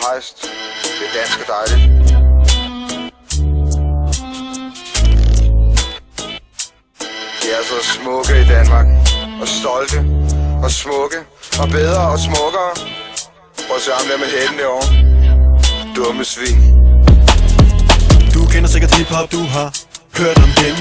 hejst. Det er dansk og dejligt. De er så smukke i Danmark. Og stolte. Og smukke. Og bedre og smukkere. Prøv at se ham der med hætten derovre. Dumme svin. Du kender sikkert hiphop, du har hørt om dem,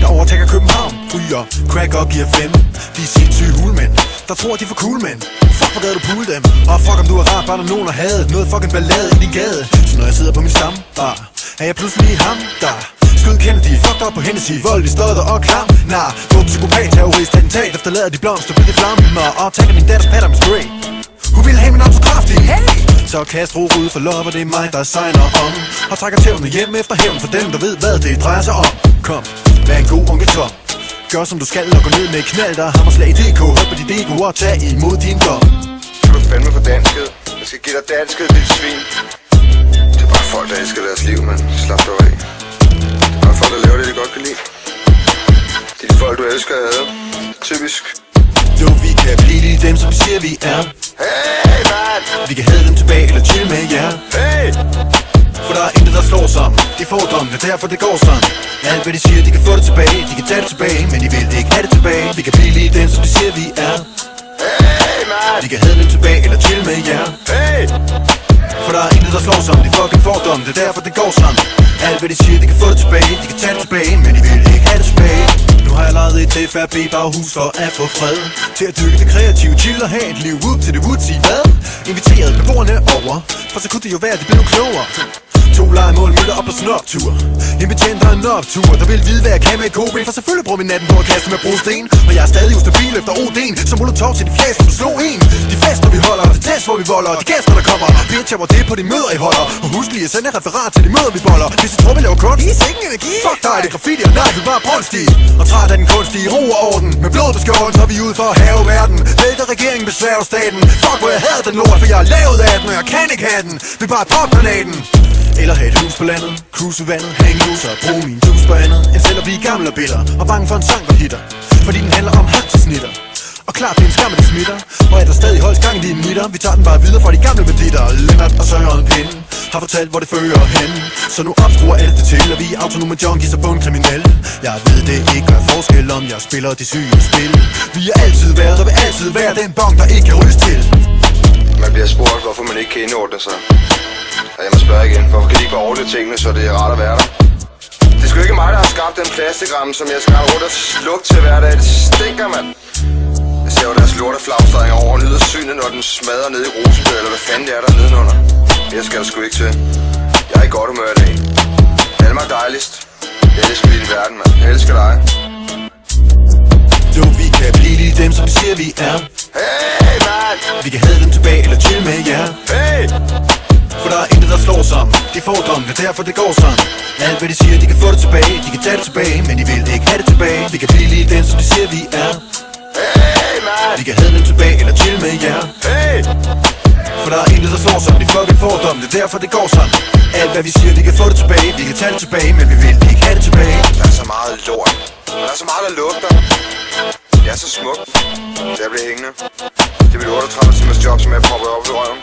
der overtager København, ryger, crack og giver 5. De er sindssyge hulemænd, der tror de er for cool, mænd. Fuck, hvor gad du pule dem. Og fuck om du er rart, bare når nogen har hadet noget fucking ballade i din gade. Så når jeg sidder på min stambar, er jeg pludselig ham, der skød Kennedy, fucked op på Hennessy, vold i stodder og klam. Nah, du er psykopat, terrorist, attentat, efterlader de blomster på de flammer. Og tager min datters patter med spray. Hun ville have min autograf, det hey! Så kast ro ud for lov, og det er mig, der signer om. Og trækker tævnene hjem efter hævn for dem, der ved, hvad det drejer sig om. Kom, vær en god onkel Tom. Gør som du skal og gå ned med knald, der hammerslag i DK. Hør på dit ego og tag imod din dom. Skal du fandme for dansket? Jeg skal give dig dansket, dit svin. Det er bare folk, der elsker deres liv, mand. Slap dig af. Det er bare folk, der laver det, de godt kan lide. Det er de folk, du elsker at have. Typisk. Jo, vi kan blive dem, som vi siger, vi er. Hey, man! Vi kan have dem tilbage eller chill med jer. Hey! For der er intet, der slår som de fordomme, det er derfor det går sådan. Alt hvad de siger, de kan få det tilbage, de kan tage det tilbage, men de vil ikke have det tilbage. Vi kan blive lige dem, som de siger, vi er. Hey, man! Vi kan have dem tilbage eller chill med jer. Hey! For der er intet, der slår som de fucking fordomme, det er derfor det går sådan. Alt hvad de siger, de kan få det tilbage, de kan tage det tilbage, men de vil ikke have det tilbage. Nu har jeg lejet et FRB baghus for at få fred, til at dyrke det kreative, chill og have et liv ud til det woodsy, hvad? Inviteret beboerne over, for så kunne det jo være, at de blev klogere. 2 lejemål mødte op på sådan en optur. En betjent og en optur, der vil vide, hvad jeg kan med et koben. For selvfølgelig bruger vi natten på at kaste med brosten. Og jeg er stadig ustabil efter OD'en, som molotov til de fleste, du slog en. De fester vi holder, det test hvor vi volder, de gæster der kommer. Bitcher, hvor det er på de møder I holder. Og husk lige at sende et referat til de møder vi boller. Hvis I tror vi laver kunst, vis ingen energi. Fuck dig, det er graffiti og nej, vi bare brunstige. Og træt af den kunstige ro og orden. Med blod på skjolden, så er vi ude for at have verden. Vælter regeringen, besværger staten. Fuck hvor jeg havde den lort, for jeg er lavet af den, og jeg kan ikke have den. Vi bare popgranaten. Eller have et hus på landet, cruise ved vandet, hænge loser og bruge min juice på andet. End selv at blive gammel og bitter, og bange for en sang, der hitter. Fordi den handler om hansesnitter. Og klart det er en skam, at det smitter. Og er der stadig højst gang i dine nitter. Vi tager den bare videre fra de gamle banditter. Lennart og Søren Pind har fortalt, hvor det fører hen. Så nu opskruer alt det til, at vi er autonome junkies og bundkriminelle. Jeg ved det ikke gør forskel, om jeg spiller de syge spil. Vi er altid været og vil altid være den bong, der ikke kan ryste til. Man bliver spurgt, hvorfor man ikke kan indordne sig. Og jeg må spørge igen, hvorfor kan de ikke bare ordne tingene, så det er rart at være der? Det er sgu ikke mig, der har skabt den plastikramme, som jeg skal rundt og slukke til hver dag. Det stinker, mand. Jeg ser jo deres lorteflagstrænger over og nyder synet, når den smadrer nede i Rosenbød, eller hvad fanden det er der nedenunder. Jeg skal der sgu ikke til. Jeg er i godt humør i dag. Danmark dejligst. Jeg elsker din verden, mand. Jeg elsker dig. Jo, vi kan blive lige dem, som vi siger, vi er. Hey, man! Vi kan have dem tilbage eller chill med jer. Hey! For der er intet, der slår som de fordomme, det er derfor det går sådan. Alt hvad de siger, de kan få det tilbage, de kan tage det tilbage, men de vil ikke have det tilbage. Vi kan blive lige dem, som de siger, vi er. Hey, man! Vi kan have dem tilbage eller chill med jer. Hey! For der er intet, der slår som de fucking fordomme, det er derfor det går sådan. Alt hvad vi siger, vi kan få det tilbage, vi kan tage det tilbage, men vi vil ikke have det tilbage. Der er så meget lort. Der er så meget, der lugter. Det er så smukt. Det bliver hængende. Det er mit 38 timers job, som jeg propper op i røven.